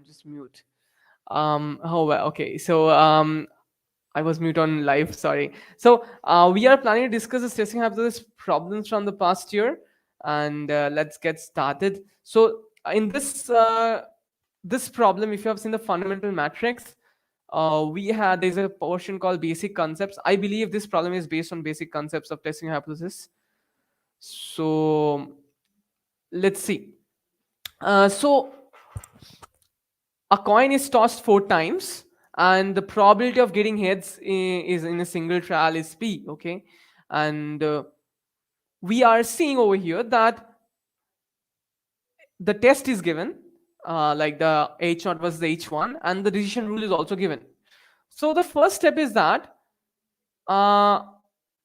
just mute. Oh well, okay. So I was mute on live. Sorry. So we are planning to discuss the testing hypothesis problems from the past year, and let's get started. So in this problem, if you have seen the fundamental matrix, there's a portion called basic concepts. I believe this problem is based on basic concepts of testing hypothesis. So let's see. So a coin is tossed 4 times, and the probability of getting heads is in a single trial is p. Okay, and we are seeing over here that the test is given, like the h0 versus h1, and the decision rule is also given. So the first step is that uh,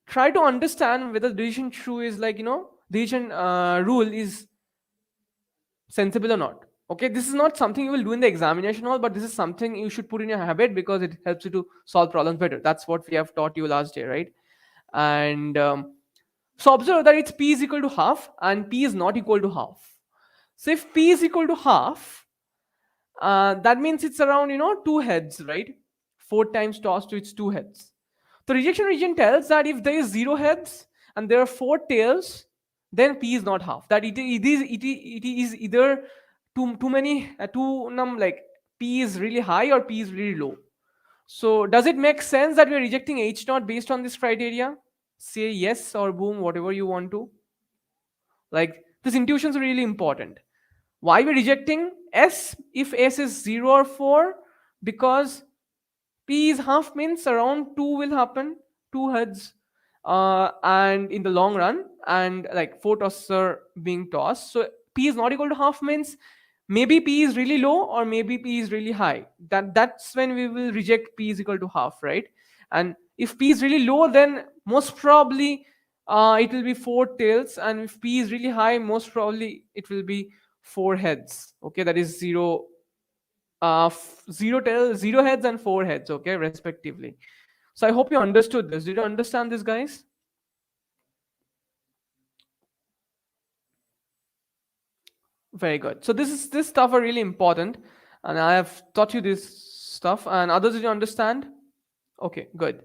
try to understand whether the decision true is like, decision rule is sensible or not. Okay, this is not something you will do in the examination hall, but this is something you should put in your habit because it helps you to solve problems better. That's what we have taught you last year, right? And so observe that it's p is equal to half and p is not equal to half. So if p is equal to half, that means it's around 2 heads, right? 4 times tossed to its 2 heads. The rejection region tells that if there is 0 heads and there are 4 tails, then p is not half. That it is either too many like p is really high or p is really low. So does it make sense that we are rejecting h naught based on this criteria? Say yes or boom, whatever you want to. Like, this intuition is really important. Why we're rejecting s if s is 0 or 4? Because p is half means around 2 will happen, 2 heads, and in the long run, and like 4 tosses are being tossed. So p is not equal to half means maybe p is really low or maybe p is really high. That's when we will reject p is equal to half, right? And if p is really low, then most probably it will be 4 tails, and if p is really high, most probably it will be 4 heads. Okay, that is 0 heads and 4 heads, okay, respectively. So I hope you understood this. Did you understand this, guys? Very good. So this stuff are really important, and I have taught you this stuff. And others, did you understand? Okay, good.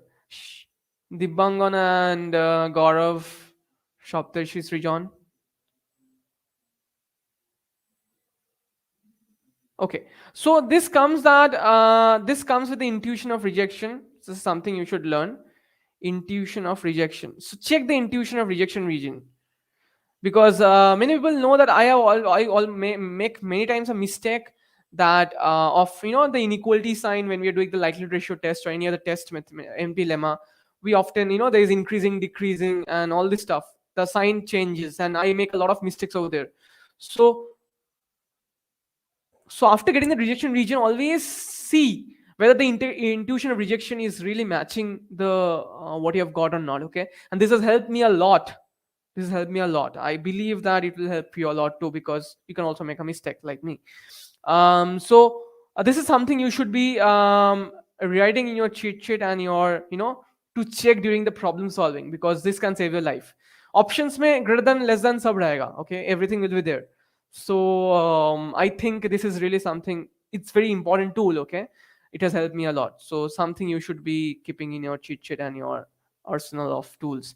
Dibbangan and Gaurav, Shaptarshi, Srijan. Okay, so this comes with the intuition of rejection. This is something you should learn. Intuition of rejection. So check the intuition of rejection region, because many people know that make many times a mistake that of the inequality sign when we are doing the likelihood ratio test or any other test with MP lemma. We often, there is increasing, decreasing, and all this stuff. The sign changes, and I make a lot of mistakes over there. So after getting the rejection region, always see whether the intuition of rejection is really matching the what you have got or not. Okay, and this has helped me a lot. I believe that it will help you a lot too, because you can also make a mistake like me. So this is something you should be writing in your cheat sheet and your to check during the problem solving, because this can save your life. Options may greater than, less than sab rahega. Okay, everything will be there. So I think this is really something, it's very important tool. Okay, it has helped me a lot. So something you should be keeping in your cheat sheet and your arsenal of tools.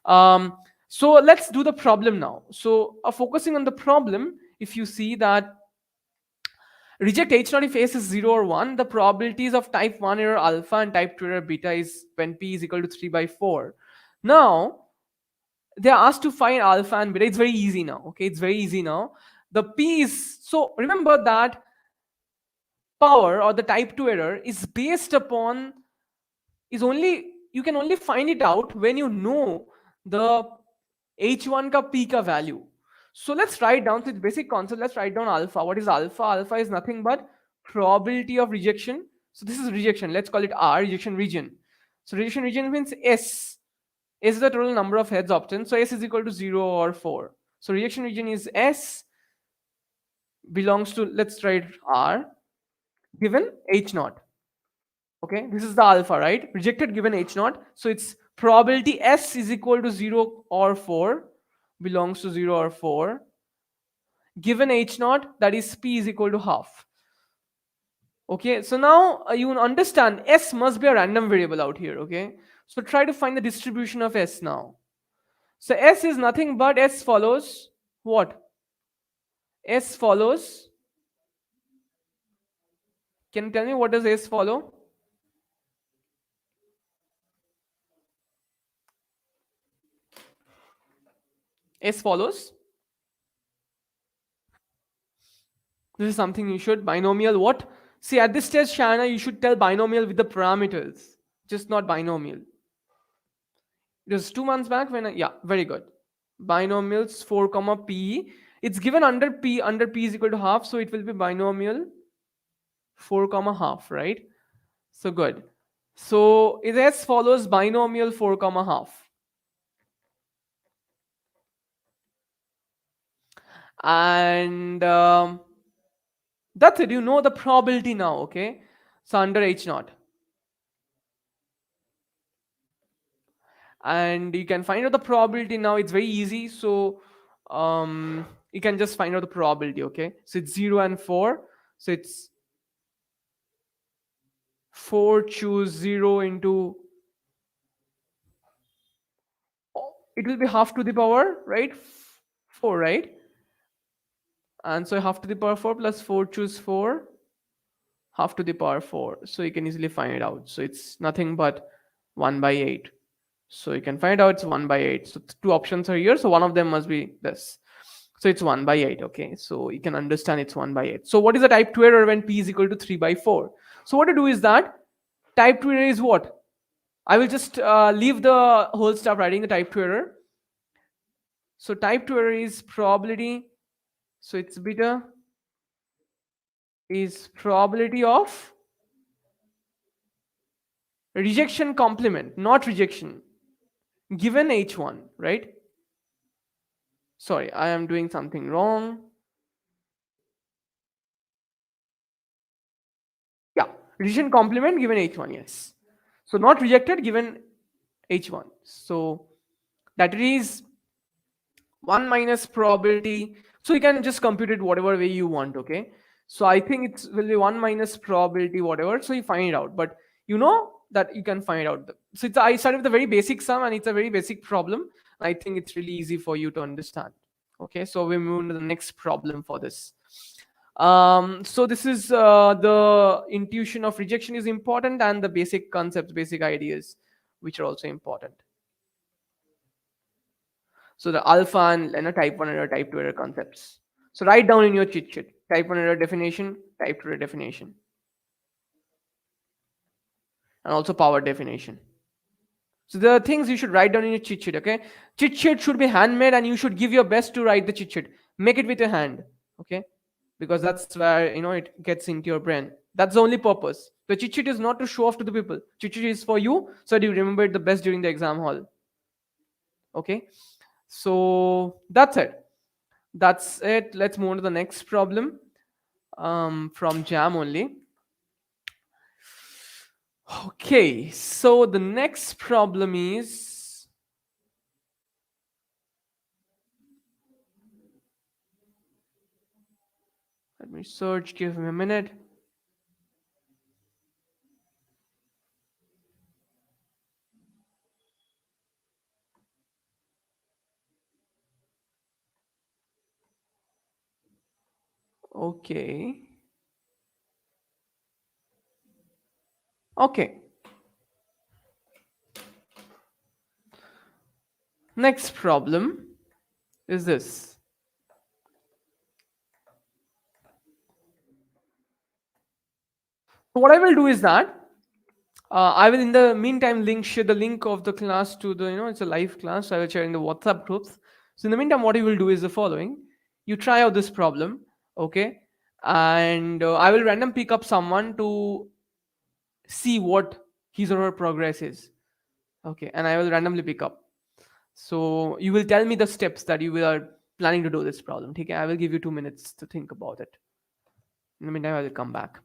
So let's do the problem now. So focusing on the problem, if you see that reject h0 if s is 0 or 1, the probabilities of type 1 error alpha and type 2 error beta is when p is equal to 3/4. Now they are asked to find alpha and beta. It's very easy now. Okay, it's very easy now. The p is, so remember that power or the type 2 error is based upon, you can only find it out when you know the h1 ka p ka value. So let's write down this basic concept. Let's write down alpha. What is alpha? Alpha is nothing but probability of rejection. So this is rejection. Let's call it R, rejection region. So rejection region means S. S is the total number of heads obtained. So S is equal to 0 or 4. So rejection region is S, belongs to, let's write R, given H0. Okay, this is the alpha, right? Rejected given H0. So it's probability S is equal to 0 or 4, belongs to 0 or 4, given H0, that is P is equal to half. Okay, so now you understand S must be a random variable out here. Okay, so try to find the distribution of S now. So S is nothing but S follows what? S follows. Can you tell me what does S follow? S follows. This is something you should binomial what? See at this stage, Shana, you should tell binomial with the parameters, just not binomial. It was 2 months back when yeah, very good. Binomials 4 comma p. It's given under p is equal to half, so it will be binomial 4 comma half, right? So good. So it S follows binomial 4 comma half. And that's it. You know the probability now, okay? So under H naught. And you can find out the probability now. It's very easy. So you can just find out the probability, okay? So it's 0 and 4. So it's 4 choose 0 into, it will be half to the power, right? 4, right? And so half to the power 4 plus 4 choose 4, half to the power 4. So you can easily find it out. So it's nothing but 1 by 8. So you can find out it's 1 by 8. So two options are here. So one of them must be this. So it's 1 by 8. Okay. So you can understand it's 1 by 8. So what is the type 2 error when p is equal to 3 by 4? So what to do is that type 2 error is what? I will just leave the whole stuff writing the type 2 error. So type 2 error is probability. So it's beta is probability of rejection complement, not rejection, given h1, right? Sorry, I am doing something wrong. Yeah, rejection complement given h1, yes. So not rejected given h1. So that is 1 minus probability. So you can just compute it whatever way you want, okay? So I think it will be 1 minus probability whatever. So you find it out, but you know that you can find out. So I started with a very basic sum and it's a very basic problem. I think it's really easy for you to understand. Okay, so we move on to the next problem for this. So this is the intuition of rejection is important and the basic concepts, basic ideas, which are also important. So the alpha and type 1 error, type 2 error concepts. So write down in your cheat sheet type 1 error definition, type 2 error definition, and also power definition. So there are things you should write down in your cheat sheet. Okay, cheat sheet should be handmade, and you should give your best to write the cheat sheet. Make it with your hand. Okay, because that's where it gets into your brain. That's the only purpose. The cheat sheet is not to show off to the people. Cheat sheet is for you, so that you remember it the best during the exam hall. Okay, so that's it. Let's move on to the next problem from jam only. Okay, so the next problem is, let me search, give me a minute. Okay. Okay. Next problem is this. So what I will do is that I will in the meantime share the link of the class to the, it's a live class. So I will share in the WhatsApp groups. So in the meantime, what you will do is the following. You try out this problem, okay? And I will random pick up someone to see what his or her progress is. Okay, and I will randomly pick up. So you will tell me the steps that you are planning to do this problem. Okay, I will give you 2 minutes to think about it. In the meantime, I will come back.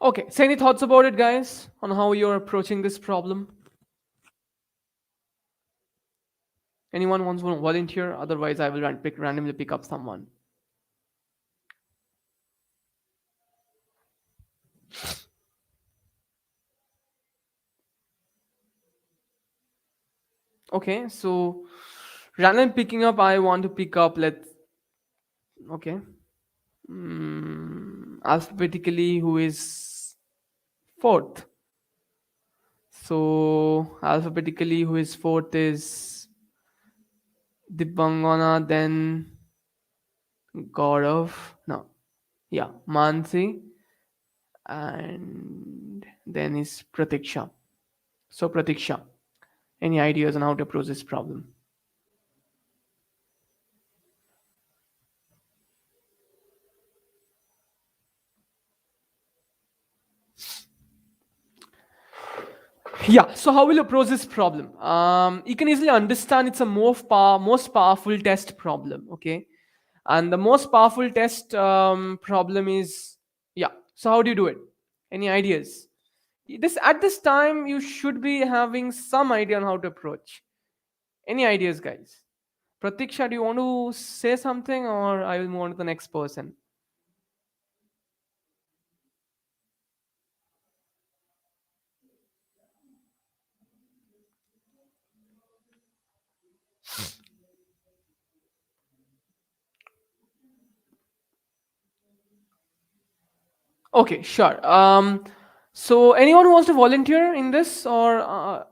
Okay, so any thoughts about it, guys, on how you're approaching this problem? Anyone wants to volunteer? Otherwise, I will randomly pick up someone. Okay, so random picking up, I want to pick up, let's, okay, alphabetically, who is fourth? So, alphabetically, who is fourth is Dibangana, then Gaurav, no, yeah, Mansi, and then is Pratiksha. So, Pratiksha, any ideas on how to approach this problem? Yeah, so how will you approach this problem? You can easily understand it's a most powerful test problem, okay? And the most powerful test problem is, yeah. So how do you do it? Any ideas? This at this time you should be having some idea on how to approach. Any ideas, guys? Pratiksha, do you want to say something, or I will move on to the next person? Okay, sure. So anyone who wants to volunteer in this, or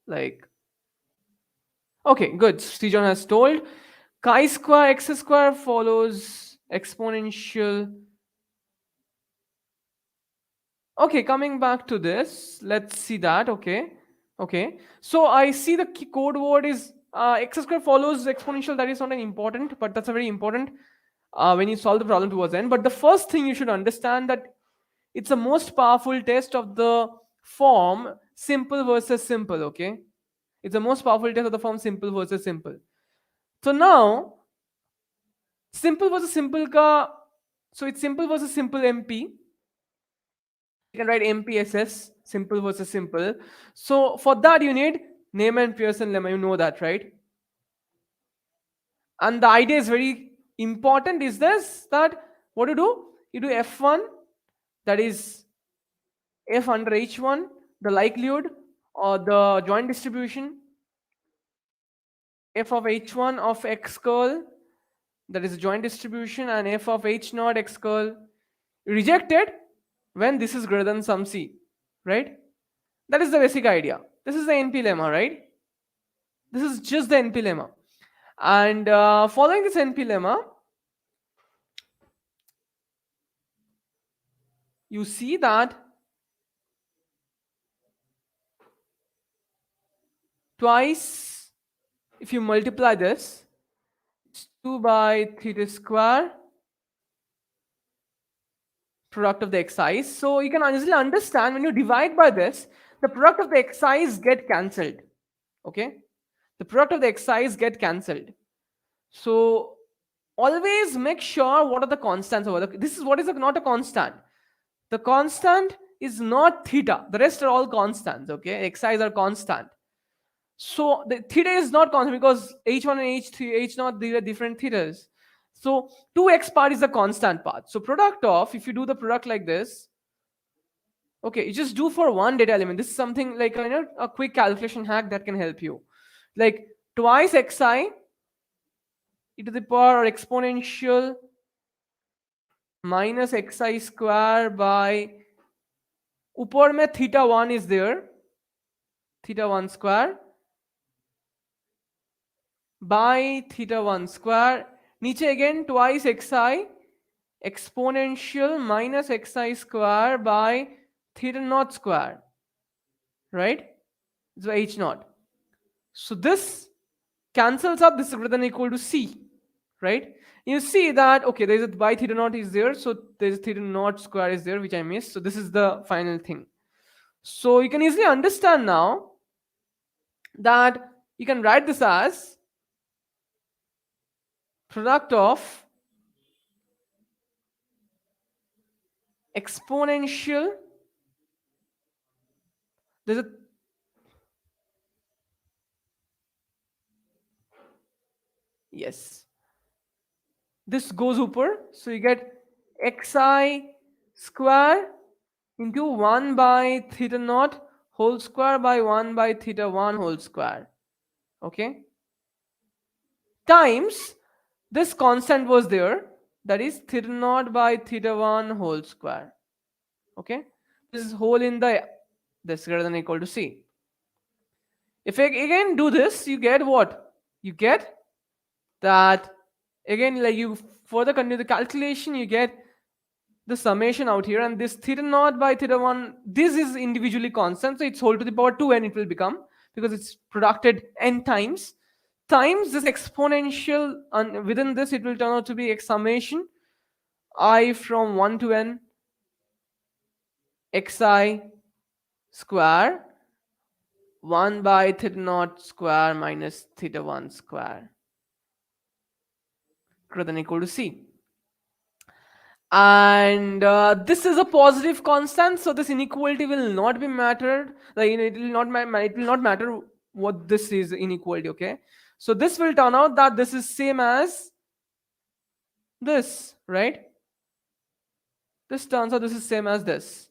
like, okay, good. Srijan has told chi square x square follows exponential. Okay, coming back to this, let's see that. Okay, okay. So I see the key code word is x square follows exponential. That is not an important, but that's a very important when you solve the problem towards the end. But the first thing you should understand that it's the most powerful test of the form simple versus simple. Okay, it's the most powerful test of the form simple versus simple. So now simple versus simple ka, so it's simple versus simple MP. You can write MPSS, simple versus simple. So for that you need name and Pearson lemma. You know that, right? And the idea is very important. Is this that what you do? You do F1, that is F under H1, the likelihood or the joint distribution, F of H1 of X curl, that is a joint distribution, and F of H naught X curl. Rejected when this is greater than some C, right? That is the basic idea. This is the NP lemma, right? This is just the NP lemma. And following this NP lemma, you see that twice, if you multiply this, it's 2 by theta square product of the xi's. So you can easily understand when you divide by this, the product of the xi's get cancelled. Okay? The product of the xi's get cancelled. So always make sure what are the constants over the, this is what is not a constant. The constant is not theta. The rest are all constants. Okay, xi's are constant. So the theta is not constant because h1 and h3, h0, they are different thetas. So 2x part is the constant part. So product of, if you do the product like this, okay, you just do for one data element. This is something like a quick calculation hack that can help you. Like twice xi e to the power or exponential minus xi square by ऊपर में theta 1 is there, theta 1 square by theta 1 square, नीचे again twice xi exponential minus xi square by theta naught square, right? So h naught. So this cancels up, this is greater than or equal to c, right? You see that, okay, there is a by theta naught is there, so there is theta naught square is there, which I missed. So this is the final thing. So you can easily understand now that you can write this as product of exponential, there's a, yes, this goes upper, so you get xi square into 1 by theta naught whole square by 1 by theta 1 whole square, okay, times this constant was there, that is theta naught by theta 1 whole square, okay, this is whole in the this greater than or equal to c. If I again do this, you get what? You get that again, like you further continue the calculation, you get the summation out here, and this theta naught by theta 1, this is individually constant, so it's whole to the power 2 n it will become, because it's producted n times this exponential, and within this it will turn out to be a summation I from 1 to n xi square 1 by theta naught square minus theta 1 square greater than or equal to c. And this is a positive constant, so this inequality will not be mattered, like it will not it will not matter what this is inequality, okay, so this will turn out that this is same as this, right? This turns out this is same as this,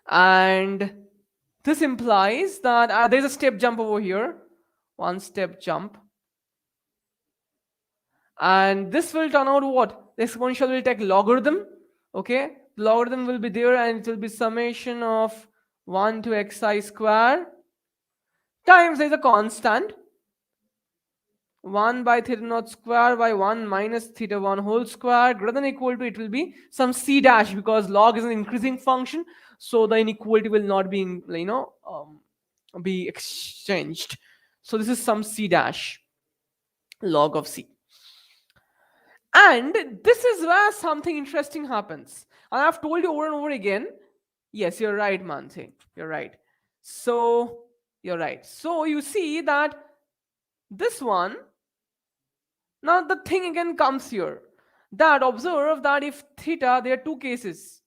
and this implies that there's a step jump over here, one step jump, and this will turn out what? The exponential will take logarithm, okay, logarithm will be there, and it will be summation of 1 to xi square times there's a constant 1 by theta naught square by 1 minus theta 1 whole square greater than or equal to, it will be some c dash, because log is an increasing function, so the inequality will not be be exchanged, so this is some c dash log of c. And this is where something interesting happens. And I've told you over and over again. Yes, you're right, Manthe. You're right. So, you're right. So, you see that this one, now the thing again comes here. That observe that if theta, there are two cases.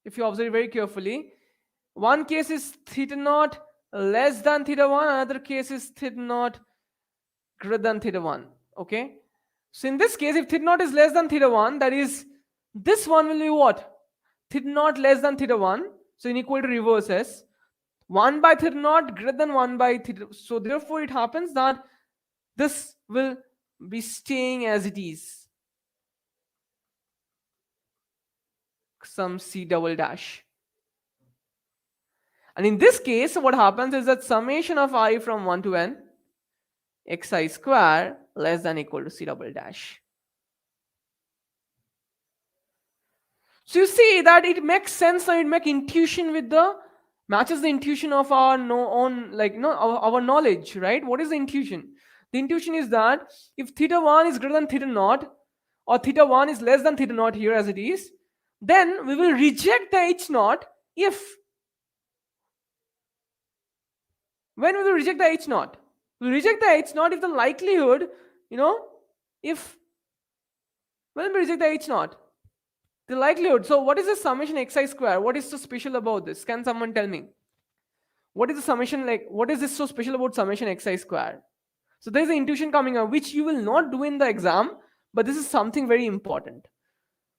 If you observe very carefully, one case is theta naught less than theta 1, another case is theta naught greater than theta 1. Okay? So in this case, if theta naught is less than theta 1, that is, this one will be what? Theta naught less than theta 1. So inequality reverses. 1 by theta naught greater than 1 by theta. So therefore, it happens that this will be staying as it is. Some c double dash. And in this case, what happens is that summation of I from 1 to n xi square less than equal to c double dash. So you see that it makes sense, and it makes intuition with the matches the intuition of our own, like our knowledge, right? What is the intuition? The intuition is that if theta 1 is greater than theta naught, or theta 1 is less than theta naught here as it is, then we will reject the h naught if, when we will reject the h naught, we reject the h naught if the likelihood, if, when we reject the h naught, the likelihood. So what is the summation xi square? What is so special about this? Can someone tell me? What is the summation, like what is this so special about summation xi square? So there's an intuition coming up which you will not do in the exam, but this is something very important.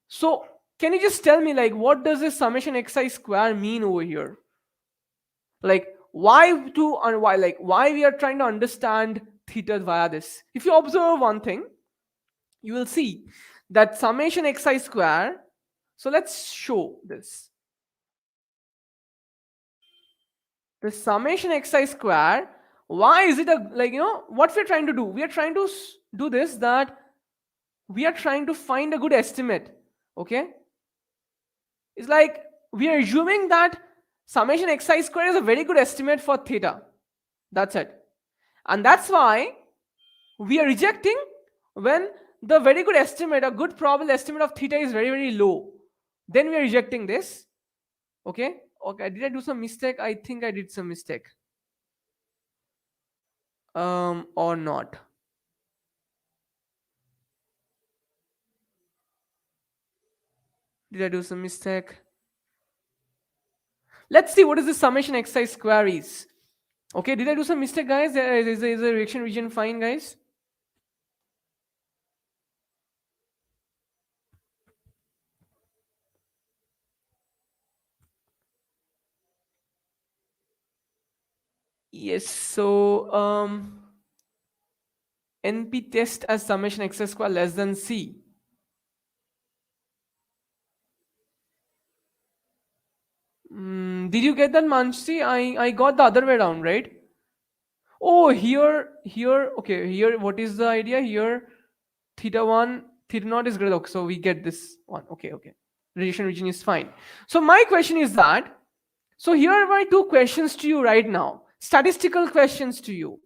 So can you just tell me, like, what does this summation xi square mean over here? Like why to, and why, like why we are trying to understand theta via this? If you observe one thing, you will see that summation xi square. So let's show this. The summation xi square, why is it a, like, what we're trying to do? We are trying to do this, that we are trying to find a good estimate. Okay? It's like we are assuming that summation xi square is a very good estimate for theta. That's it. And that's why we are rejecting when the very good estimate, a good probable estimate of theta is very, very low. Then we are rejecting this. Okay? Okay, did I do some mistake? I think I did some mistake. Or not. Did I do some mistake? Let's see what is the summation exercise queries. Okay, did I do some mistake, guys? Is the reaction region fine, guys? Yes. So NP test as summation exercise square less than C. Did you get that, Mansi? I got the other way around, right? Oh, here. Okay, here. What is the idea here? Theta one, theta naught is greater. Okay, so we get this one. Okay. Radiation region is fine. So my question is that. So here are my two questions to you right now. Statistical questions to you.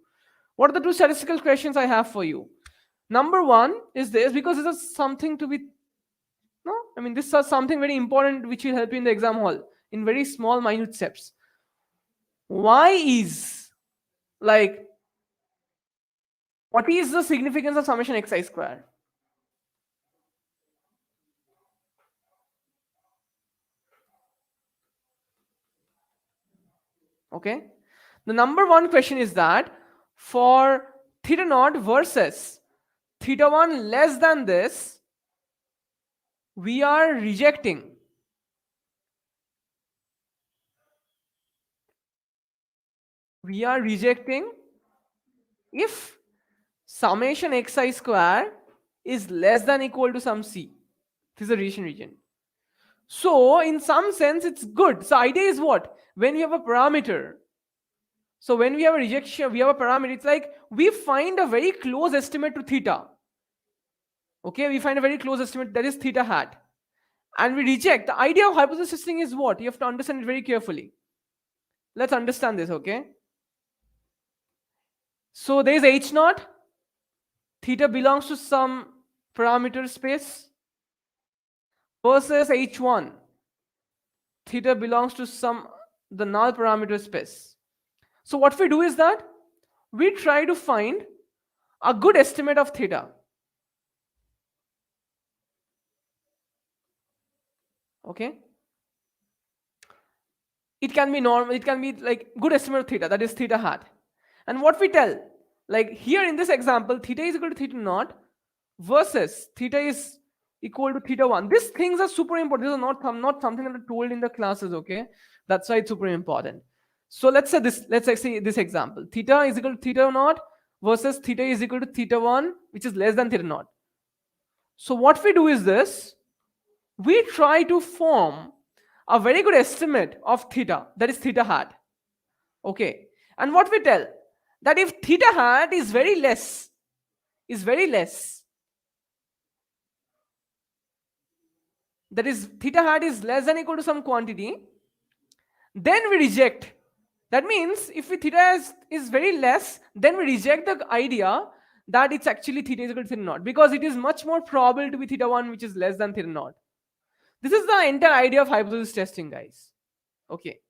What are the two statistical questions I have for you? Number one is this, because this is something to be no. I mean, this is something very important which will help you in the exam hall in very small, minute steps. Why is like what is the significance of summation xi square? Okay. The number one question is that for theta naught versus theta 1 less than this, we are rejecting. We are rejecting if summation xi square is less than equal to some c. This is a rejection region. So in some sense, it's good. So idea is what? When we have a parameter, so when we have a rejection, we have a parameter, it's like we find a very close estimate to theta. Okay, we find a very close estimate that is theta hat. And we reject. The idea of hypothesis testing is what? You have to understand it very carefully. Let's understand this, okay? So there is H naught. Theta belongs to some parameter space versus H1. Theta belongs to some the null parameter space. So what we do is that we try to find a good estimate of theta. Okay? It can be normal, it can be like good estimate of theta, that is theta hat. And what we tell, like here in this example, theta is equal to theta naught versus theta is equal to theta 1. These things are super important. This is not something that are told in the classes, okay? That's why it's super important. So let's say this example. Theta is equal to theta naught versus theta is equal to theta 1, which is less than theta naught. So what we do is this. We try to form a very good estimate of theta, that is theta hat. Okay. And what we tell, that if theta hat is very less, that is theta hat is less than equal to some quantity, then we reject. That means if theta is very less, then we reject the idea that it's actually theta is equal to theta naught, because it is much more probable to be theta 1 which is less than theta naught. This is the entire idea of hypothesis testing, guys. Okay.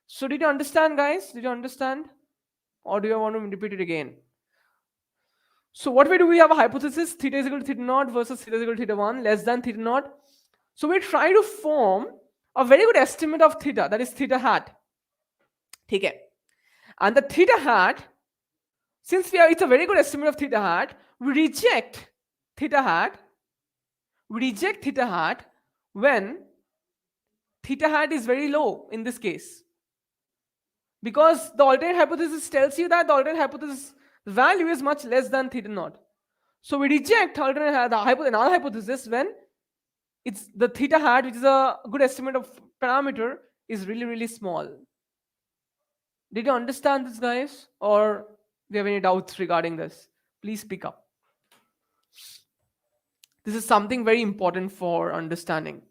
So did you understand, guys? Did you understand? Or do you want to repeat it again? So what we do, we have a hypothesis, theta is equal to theta naught versus theta is equal to theta 1 less than theta naught. So we try to form a very good estimate of theta, that is theta hat. Okay. And the theta hat, since it's a very good estimate of theta hat, we reject theta hat. We reject theta hat when theta hat is very low in this case. Because the alternate hypothesis tells you that the alternate hypothesis value is much less than theta naught. So we reject another hypothesis when it's the theta hat, which is a good estimate of parameter, is really, really small. Did you understand this, guys? Or do you have any doubts regarding this? Please speak up. This is something very important for understanding.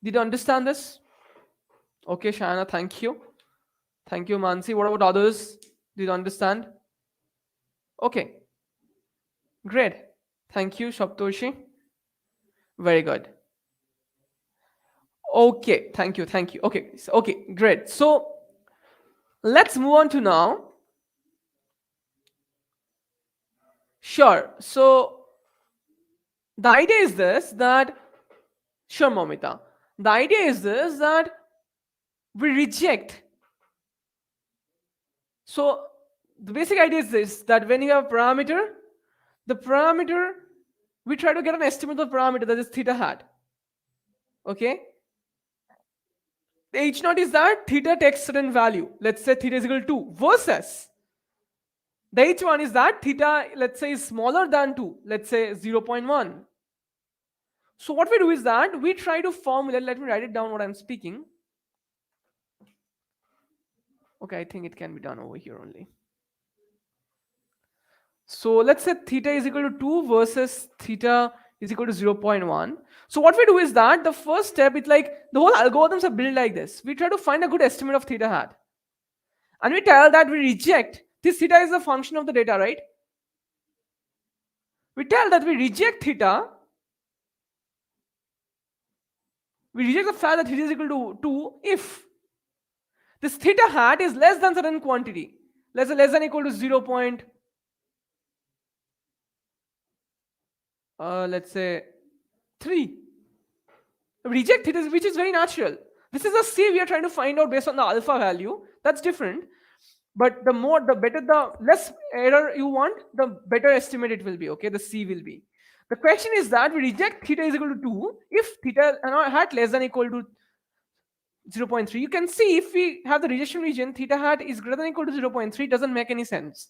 Did you understand this? Okay, Shana, thank you. Thank you, Mansi. What about others? Did you understand? Okay. Great. Thank you, Shaptoshi. Very good. Okay, thank you. Okay, great. So let's move on to now. Sure. So the idea is this, that Sure, Momita. The idea is this, that we reject. So the basic idea is this, that when you have a parameter, the parameter, we try to get an estimate of the parameter, that is theta hat. Okay? The H naught is that theta takes certain value. Let's say theta is equal to 2 versus the H1 is that theta, let's say, is smaller than 2. Let's say 0.1. So what we do is that we try to formulate, let me write it down what I'm speaking. Okay, I think it can be done over here only. So let's say theta is equal to 2 versus theta is equal to 0.1. So what we do is that the first step, it's like the whole algorithms are built like this. We try to find a good estimate of theta hat. And we tell that we reject, this theta is a function of the data, right? We tell that we reject theta. We reject the fact that theta is equal to 2 if this theta hat is less than certain quantity. Let's say less than equal to 0. Let's say 3. Reject theta, which is very natural. This is a C we are trying to find out based on the alpha value. That's different. But the better, the less error you want, the better estimate it will be. Okay, the C will be. The question is that we reject theta is equal to 2 if theta hat less than equal to 0.3. You can see if we have the rejection region, theta hat is greater than equal to 0.3, doesn't make any sense.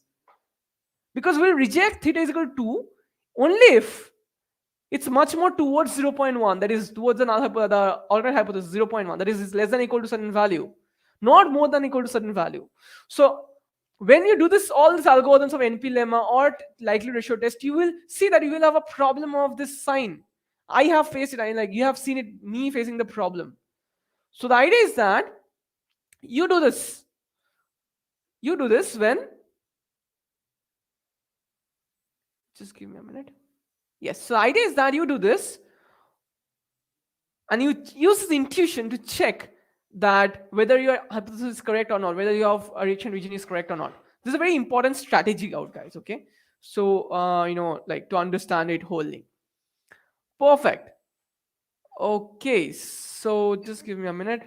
Because we'll reject theta is equal to 2 only if it's much more towards 0.1, that is towards the alternate hypothesis 0.1, that is less than equal to certain value, not more than equal to certain value. So when you do this, all these algorithms of NP lemma or likelihood ratio test, you will see that you will have a problem of this sign. I have faced it, like you have seen it, me facing the problem. So the idea is that you do this when, just give me a minute. Yes, so the idea is that you do this and you use the intuition to check that whether your hypothesis is correct or not, whether your rejection region is correct or not. This is a very important strategy out, guys. Okay, so like to understand it wholly. Perfect. Okay, so just give me a minute.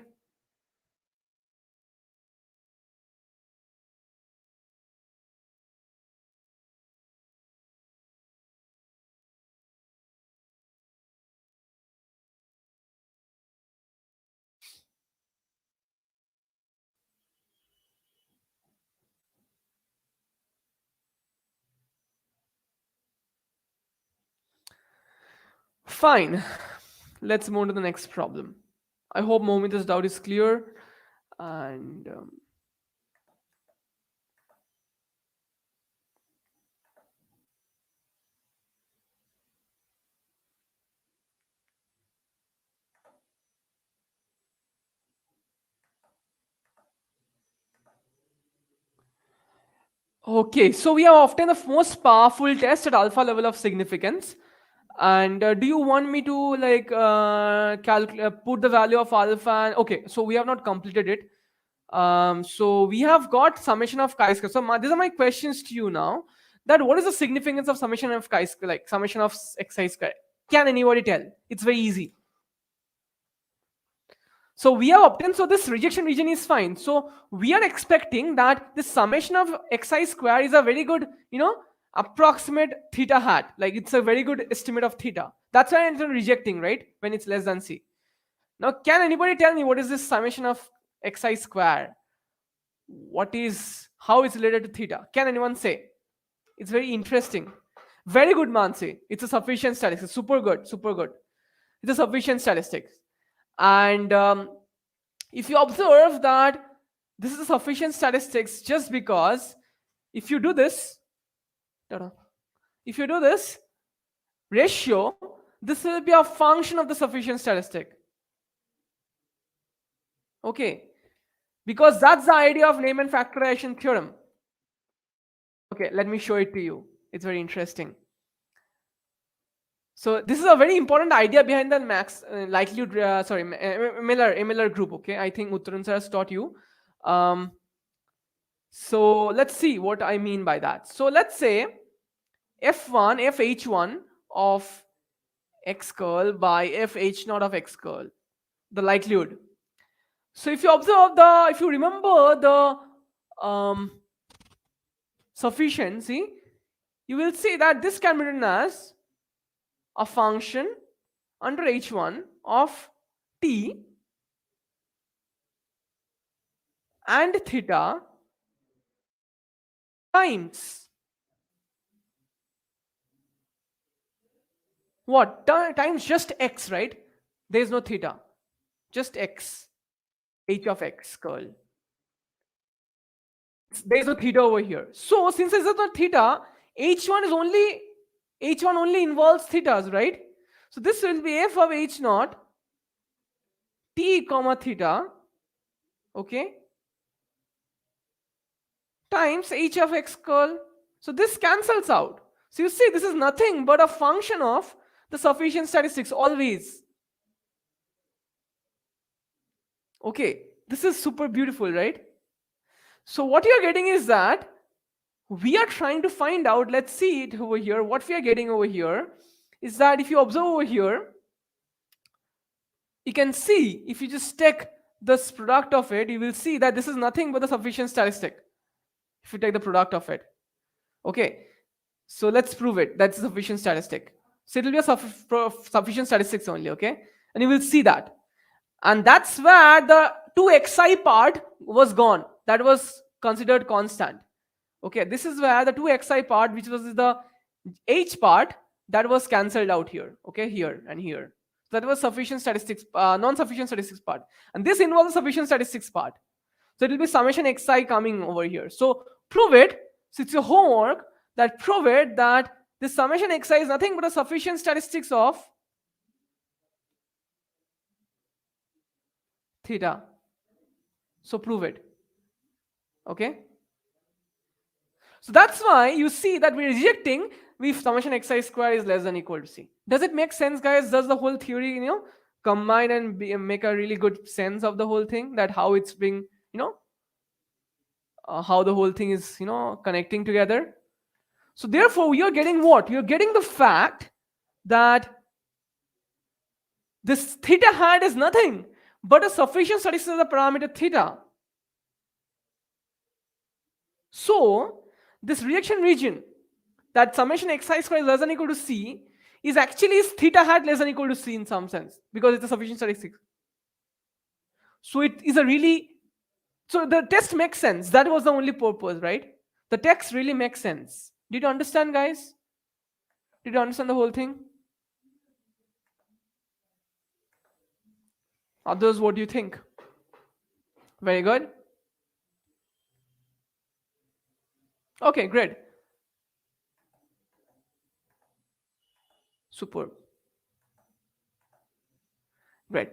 Fine. Let's move to the next problem. I hope Momita's doubt is clear. And okay, so we have often the most powerful test at alpha level of significance. And do you want me to like put the value of alpha? Okay, so we have not completed it. So we have got summation of chi-square. So these are my questions to you now. That what is the significance of summation of chi-square, like summation of xi square? Can anybody tell? It's very easy. So we have obtained, so this rejection region is fine. So we are expecting that this summation of xi square is a very good, approximate theta hat. Like it's a very good estimate of theta. That's why it's rejecting, right? When it's less than C. Now, can anybody tell me what is this summation of xi square? How it's related to theta? Can anyone say? It's very interesting. Very good, Mansi. It's a sufficient statistics. Super good, super good. It's a sufficient statistics. And if you observe that this is a sufficient statistics just because if you do this ratio, this will be a function of the sufficient statistic. Okay, because that's the idea of Neyman factorization theorem. Okay, let me show it to you. It's very interesting. So this is a very important idea behind the likelihood, Miller group. Okay, I think Uttaran sir has taught you. So let's see what I mean by that. So let's say F1 of x curl by f h naught of x curl, the likelihood. So if you observe if you remember the sufficiency, you will see that this can be written as a function under h1 of t and theta times what? Times just x, right? There is no theta, just x, h of x curl. There is no theta over here. So since there is no theta, h1 only involves thetas, right? So this will be f of h naught t comma theta, okay, times h of x curl. So this cancels out. So you see, this is nothing but a function of the sufficient statistics always. Okay, this is super beautiful, right? So what you're getting is that we are trying to find out, let's see it over here. What we are getting over here is that if you observe over here, you can see, if you just take this product of it, you will see that this is nothing but the sufficient statistic. If you take the product of it, okay, so let's prove it. That's a sufficient statistic. So it will be a sufficient statistics only, okay, and you will see that. And that's where the 2xi part was gone. That was considered constant. Okay, this is where the 2xi part, which was the h part, that was cancelled out here. Okay, here and here. That was sufficient statistics, non-sufficient statistics part. And this involves the sufficient statistics part. So it will be summation xi coming over here. So prove it. So it's your homework, that prove it that this summation xi is nothing but a sufficient statistics of theta. So prove it. Okay. So that's why you see that we're rejecting if summation xi square is less than equal to c. Does it make sense, guys? Does the whole theory, combine and make a really good sense of the whole thing, that how it's being, how the whole thing is, connecting together? So therefore, you're getting what? You're getting the fact that this theta hat is nothing but a sufficient statistics of the parameter theta. So this rejection region, that summation xi square is less than equal to c, is actually theta hat less than equal to c in some sense, because it's a sufficient statistic. So it is a really, so the test makes sense. That was the only purpose, right? The text really makes sense. Did you understand, guys? Did you understand the whole thing? Others, what do you think? Very good. Okay, great. Superb. Great.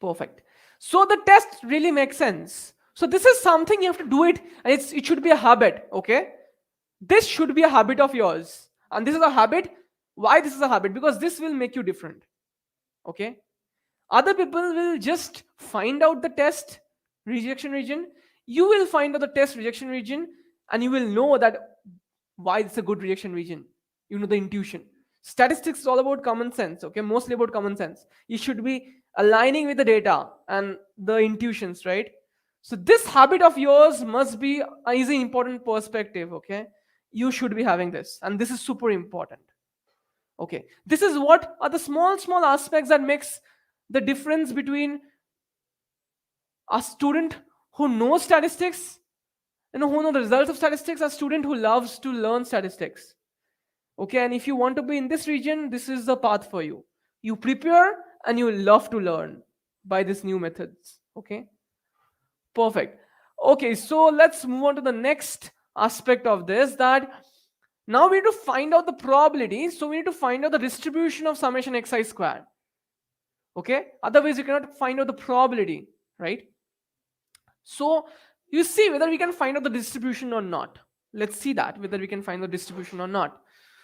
Perfect. So the test really makes sense. So this is something you have to do it, and it should be a habit, okay? This should be a habit of yours. And this is a habit. Why this is a habit? Because this will make you different. Okay? Other people will just find out the test rejection region. You will find out the test rejection region, and you will know that why it's a good rejection region. You know the intuition. Statistics is all about common sense, okay? Mostly about common sense. You should be aligning with the data and the intuitions, right? So this habit of yours must be is an important perspective, okay? You should be having this, and this is super important. Okay, this is what are the small aspects that makes the difference between a student who knows statistics and who knows the results of statistics, a student who loves to learn statistics. Okay, and if you want to be in this region, this is the path for you. You prepare and you love to learn by these new methods. Okay, perfect. Okay, so let's move on to the next aspect of this, that now we need to find out the probability. So we need to find out the distribution of summation xi squared. Okay, otherwise you cannot find out the probability, right? So you see whether we can find out the distribution or not. Let's see that, whether we can find the distribution or not.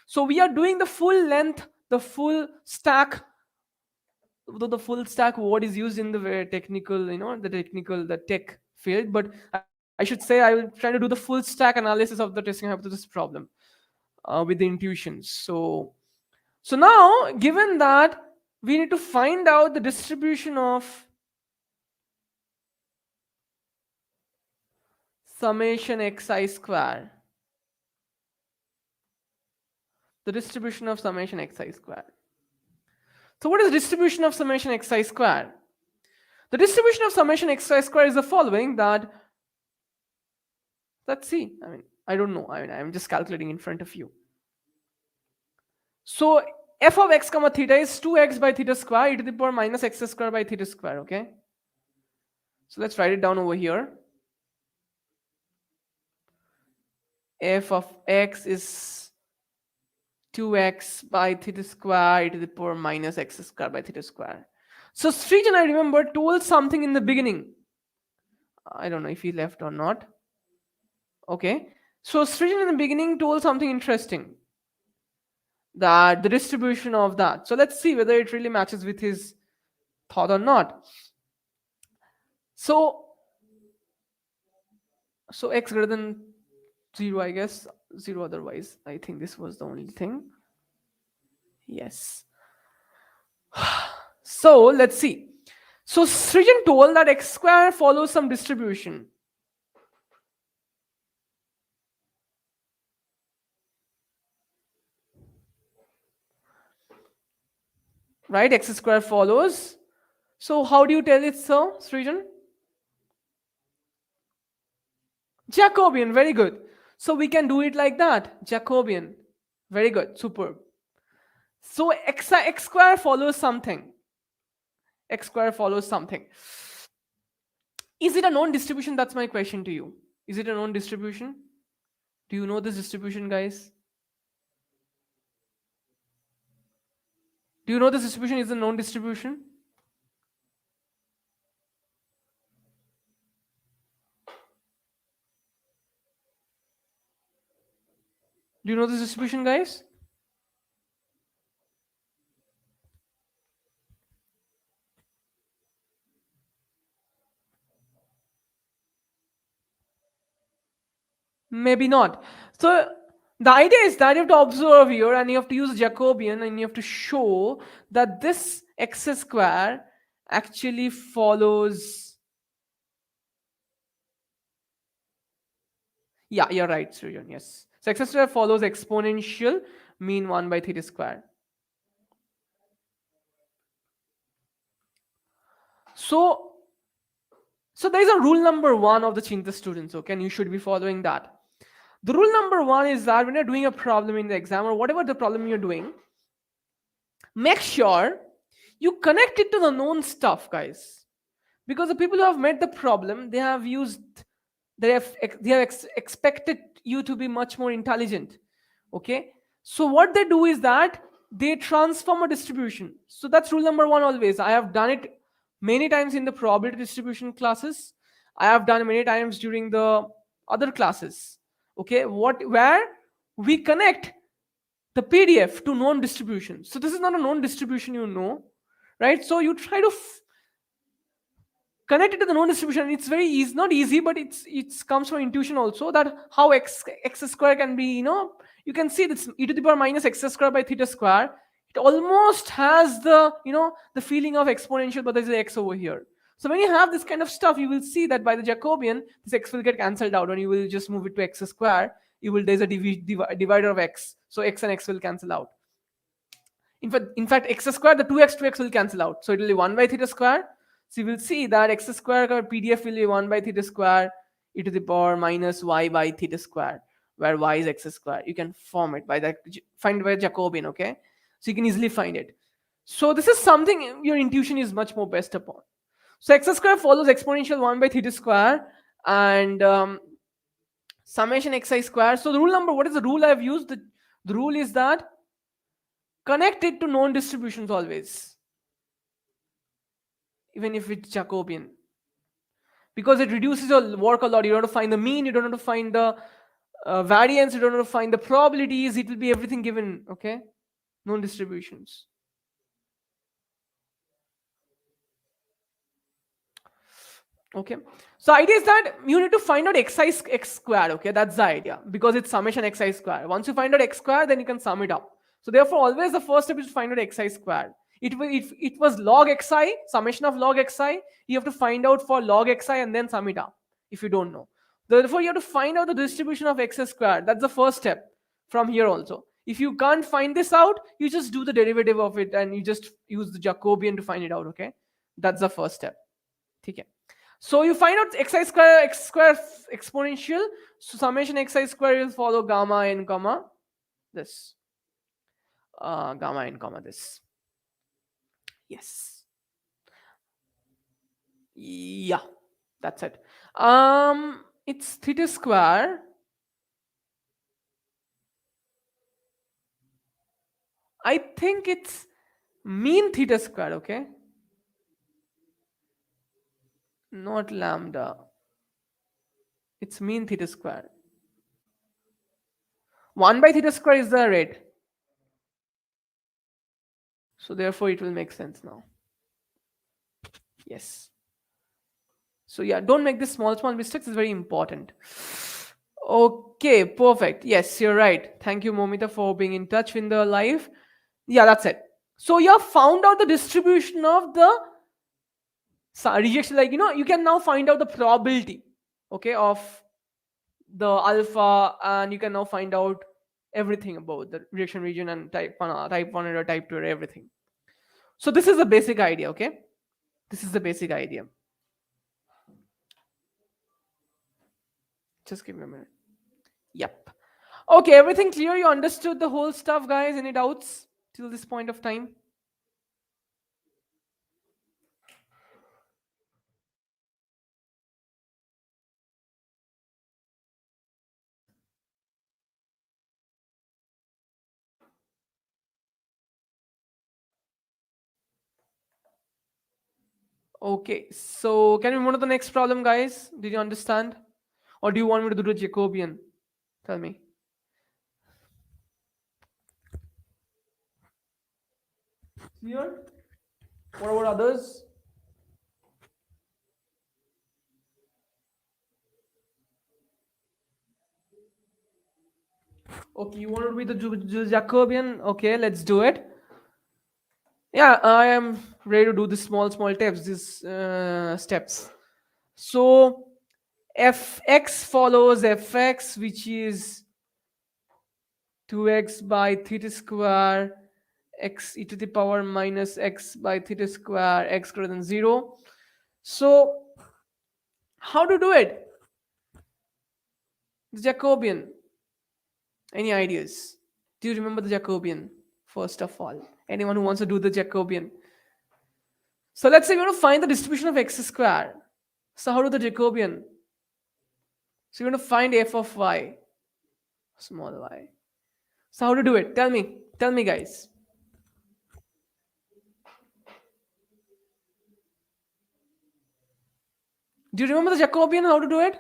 So we are doing the full length, the full stack. Though the full stack word is used in the very technical, the tech field, but I should say I will try to do the full stack analysis of the testing hypothesis problem with the intuitions. So now, given that we need to find out the distribution of summation xi square. The distribution of summation xi square. So what is the distribution of summation xi square? The distribution of summation xi square is the following, that, let's see, I don't know, I'm just calculating in front of you. So f of x comma theta is 2x by theta square e to the power minus x square by theta square, okay? So let's write it down over here. F of x is 2x by theta square e to the power minus x square by theta square. So Srijan, I remember, told something in the beginning. I don't know if he left or not. Okay. So Srijan in the beginning told something interesting, that the distribution of that. So let's see whether it really matches with his thought or not. So x greater than 0, I guess. 0 otherwise. I think this was the only thing. Yes. So let's see. So Srijan told that x square follows some distribution. Right? X square follows. So how do you tell it so, Srijan? Jacobian, very good. So we can do it like that. Jacobian. Very good. Superb. So x square follows something. X square follows something. Is it a known distribution? That's my question to you. Is it a known distribution? Do you know this distribution, guys? Do you know this distribution is a known distribution? Do you know this distribution, guys? Maybe not. So the idea is that you have to observe here and you have to use Jacobian and you have to show that this x square actually follows. Yeah, you're right, Srijan. Yes. So x square follows exponential mean 1 by theta square. So there is a rule number 1 of the Cheenta students, okay, and you should be following that. The rule number 1 is that when you're doing a problem in the exam or whatever the problem you're doing, make sure you connect it to the known stuff, guys. Because the people who have made the problem, they have expected you to be much more intelligent. Okay. So what they do is that they transform a distribution. So that's rule number 1 always. I have done it many times in the probability distribution classes. I have done many times during the other classes. Okay. Where we connect the PDF to known distribution. So this is not a known distribution, right? So you try to connect it to the known distribution. It's very easy, not easy, but it comes from intuition also, that how x square can be, you can see this e to the power minus x square by theta square. It almost has the, the feeling of exponential, but there's an x over here. So when you have this kind of stuff, you will see that by the Jacobian, this x will get cancelled out and you will just move it to x square. There's a divider of x. So x and x will cancel out. In fact, x square, the 2x will cancel out. So it will be 1 by theta square. So you will see that x square PDF will be 1 by theta square e to the power minus y by theta square, where y is x square. You can form it by that, find by Jacobian, okay? So you can easily find it. So this is something your intuition is much more based upon. So x square follows exponential 1 by theta square and summation xi square. So the rule number, what is the rule I've used? The rule is that connect it to known distributions always, even if it's Jacobian, because it reduces your work a lot. You don't have to find the mean, you don't have to find the variance, you don't have to find the probabilities. It will be everything given, okay? Known distributions. Okay, so idea is that you need to find out x square, okay? That's the idea, because it's summation xi square. Once you find out x square, then you can sum it up. So therefore, always the first step is to find out xi square. It was log xi, summation of log xi. You have to find out for log xi and then sum it up if you don't know. Therefore, you have to find out the distribution of x squared. That's the first step from here also. If you can't find this out, you just do the derivative of it and you just use the Jacobian to find it out, okay? That's the first step. Okay. So you find out x square exponential. So summation xi square will follow gamma n comma this. Gamma n comma this. Yes. Yeah. That's it. It's theta square. I think it's mean theta square, okay? Not lambda. It's mean theta square. 1 by theta square is the rate. So therefore it will make sense now. Yes. So yeah, don't make this small mistakes. It's very important. Okay, perfect. Yes, you're right. Thank you, Momita, for being in touch in the live. Yeah, that's it. So you have found out the distribution of the rejection. Like, you can now find out the probability, okay, of the alpha, and you can now find out everything about the rejection region and type 1 error, type 2 error, everything. So this is the basic idea, okay? This is the basic idea. Just give me a minute. Yep. Okay, everything clear? You understood the whole stuff, guys? Any doubts till this point of time? Okay, so can we move on to the next problem, guys? Did you understand? Or do you want me to do the Jacobian? Tell me. Clear? What about others? Okay, you want to be the Jacobian? Okay, let's do it. Yeah, I am ready to do the small steps, these steps. So fx follows fx, which is 2x by theta square x e to the power minus x by theta square x greater than 0. So how to do it? The Jacobian. Any ideas? Do you remember the Jacobian? First of all, anyone who wants to do the Jacobian? So let's say we want to find the distribution of x square. So how do the Jacobian? So you want to find f of y, small y. So how to do it? Tell me, guys. Do you remember the Jacobian? How to do it?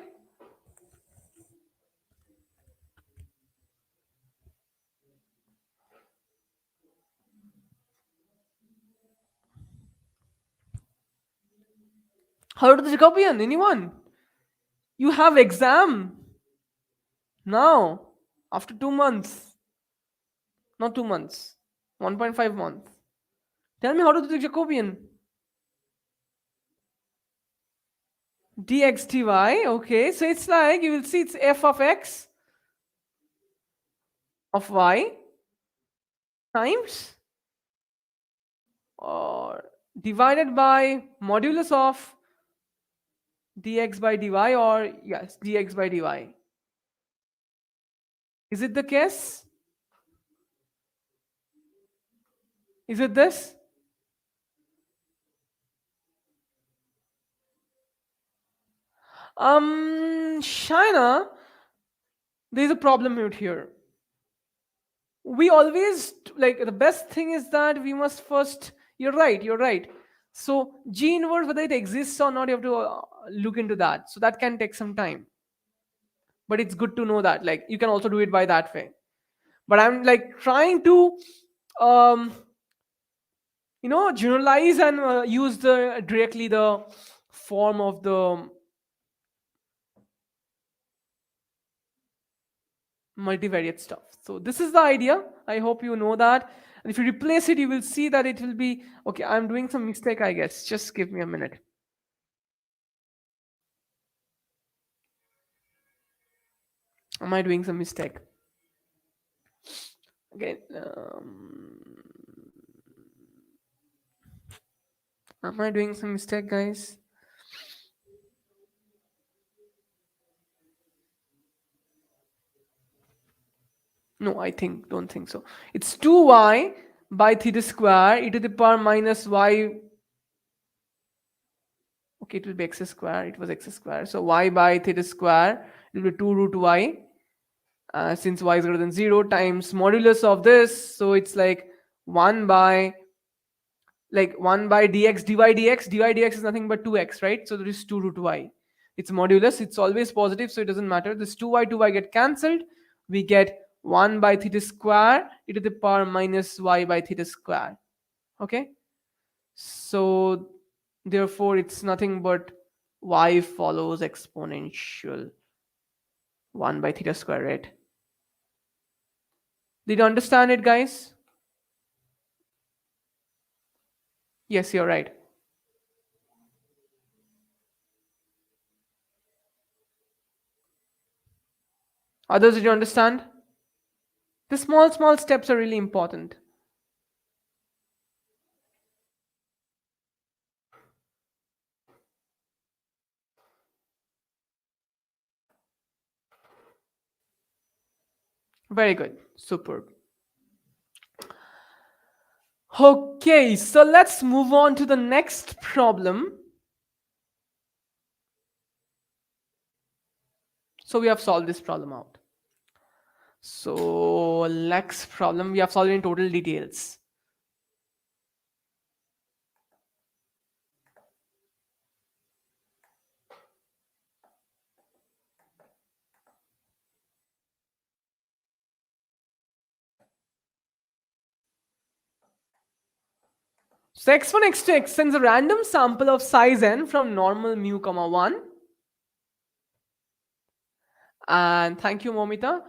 How to do the Jacobian? Anyone? You have exam now after 2 months. Not 2 months. 1.5 months. Tell me how to do the Jacobian. Dx dy. Okay, so it's like you will see it's f of x of y times or divided by modulus of dx by dy, or yes, dx by dy. Is it the case? Is it this? China, there's a problem out here. We always, like, the best thing is that we must first, you're right. So G inverse, whether it exists or not, you have to look into that. So that can take some time. But it's good to know that, like, you can also do it by that way. But I'm like trying to um generalize and use the directly the form of the multivariate stuff. So this is the idea. I hope you know that. And if you replace it, you will see that it will be okay. I'm doing some mistake, I guess. Just give me a minute. Am I doing some mistake? Okay. Am I doing some mistake, guys? No, don't think so. It's 2y by theta square e to the power minus y. Okay, it will be x square. It was x square. So y by theta square, it will be 2 root y. Since y is greater than 0 times modulus of this. So it's like 1 by 1 by dx dy dx is nothing but 2x, right? So there is 2 root y. It's modulus, it's always positive, so it doesn't matter. This 2y get cancelled. We get 1 by theta square e to the power minus y by theta square. Okay, so therefore it's nothing but y follows exponential 1 by theta square, right? Did you understand it, guys? Yes, you're right. Others, did you understand? The small steps are really important. Very good. Superb. Okay, so let's move on to the next problem. So we have solved this problem out. So next problem, we have solved in total details. So x1, x2, xn is a random sample of size n from normal mu comma 1. And thank you, Momita.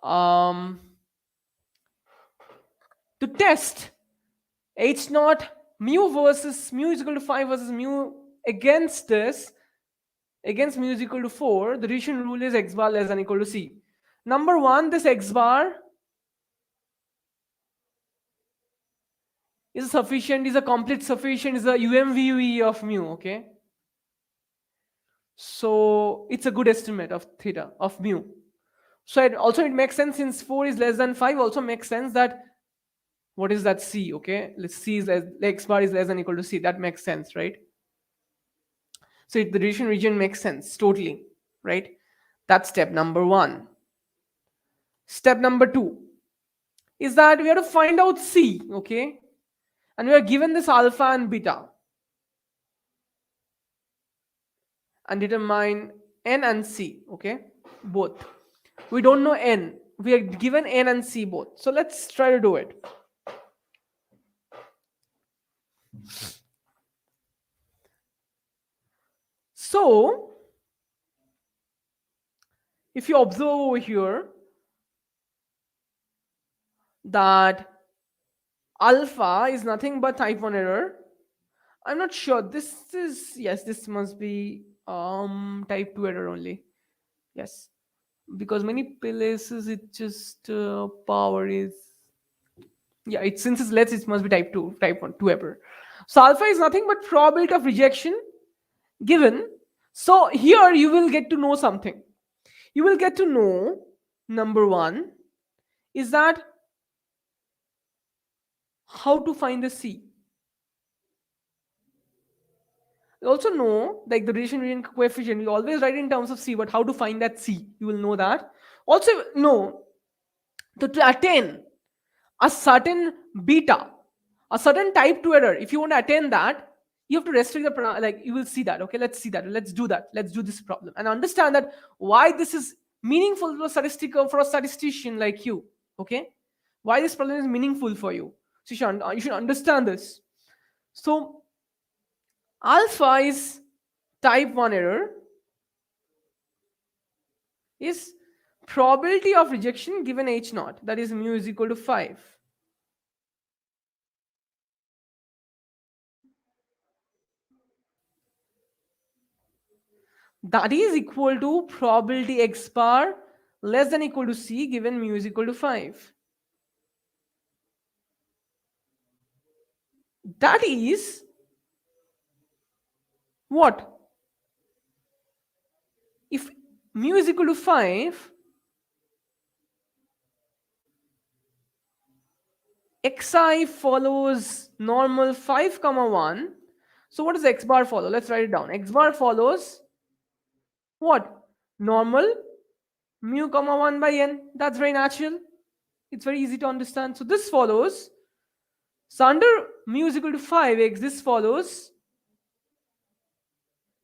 Um, to test h naught mu versus mu is equal to 5 versus mu against this, against mu is equal to 4, the Rician rule is x bar less than equal to c. Number one, this x bar is sufficient, is a complete sufficient, is a UMVUE of mu, okay? So it's a good estimate of theta, of mu. So it makes sense since 4 is less than 5, also makes sense that what is that c, okay? Let's c is less, x bar is less than equal to c. That makes sense, right? So the Rician region makes sense totally, right? That's step number one. Step number two is that we have to find out c, okay? And we are given this alpha and beta and determine n and c, okay? Both. We don't know n. We are given n and c both. So let's try to do it. So if you observe over here that alpha is nothing but type 1 error. I'm not sure. This is, yes, this must be type 2 error only. Yes. Because many places it just power is, yeah, it since it's less, it must be type 2, type 1, 2 error. So alpha is nothing but probability of rejection given. So here you will get to know something. You will get to know, number one, is that how to find the C. You also know, like the Rician coefficient, you always write in terms of C, but how to find that C, you will know that. Also know that to attain a certain beta, a certain type 2 error, if you want to attain that, you have to restrict the, like you will see that, okay, let's see that, let's do that, let's do this problem and understand that why this is meaningful for a for a statistician like you, okay? Why this problem is meaningful for you. So you should understand this. So alpha is type 1 error is probability of rejection given h naught, that is mu is equal to 5. That is equal to probability x bar less than equal to c given mu is equal to 5. That is what? If mu is equal to 5, xi follows normal 5 comma 1. So what does x bar follow? Let's write it down. X bar follows what? Normal mu comma 1 by n. That's very natural. It's very easy to understand. So this follows. So under mu is equal to 5x, this follows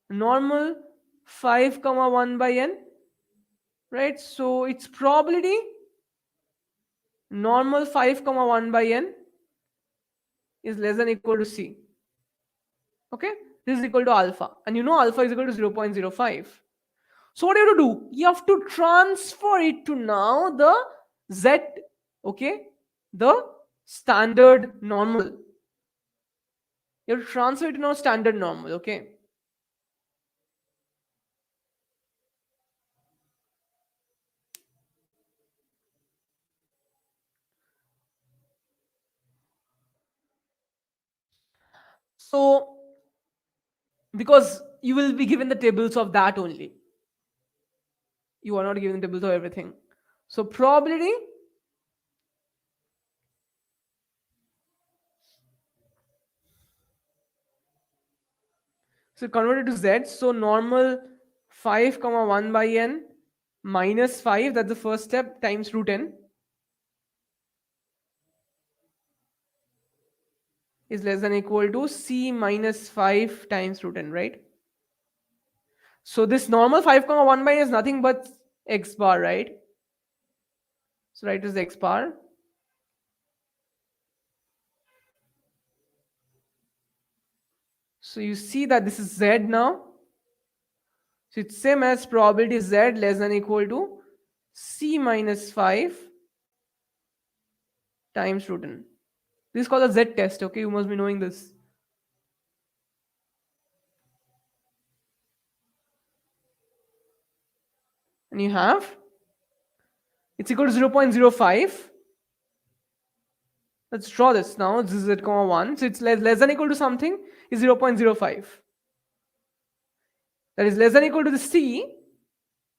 normal 5 comma 1 by n. Right? So its probability normal 5 comma 1 by n is less than equal to c. Okay, this is equal to alpha, and you know alpha is equal to 0.05. So what do you have to do? You have to transfer it to now the z, okay, the standard normal. You have to transfer it to now standard normal. Okay, so because you will be given the tables of that only, you are not given the tables of everything. So probability so converted to z, so normal 5 comma 1 by n minus 5, that's the first step, times root n is less than equal to c minus 5 times root n, right? So this normal 5 comma 1 by n is nothing but x bar, right? So write as x bar. So you see that this is z now. So it's same as probability z less than equal to c minus 5 times root n. This is called a z test, okay? You must be knowing this. And you have it's equal to 0.05. Let's draw this now. This is z comma 1. So it's less than equal to something is 0.05. That is less than equal to the c.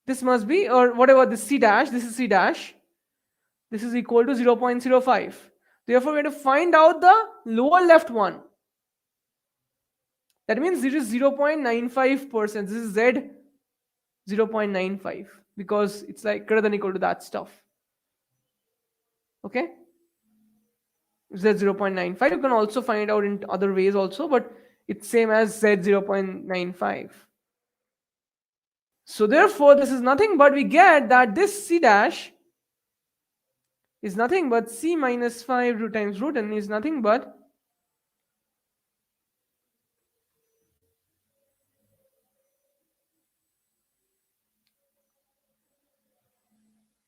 This must be, or whatever, this c dash, this is c dash. This is equal to 0.05. Therefore, we have to find out the lower left one. That means it is 0.95%. This is z 0.95 because it's like greater than equal to that stuff. Okay? Z 0.95. You can also find it out in other ways also, but it's same as Z 0.95. So therefore, this is nothing but we get that this C dash is nothing but C minus 5 root times root n is nothing but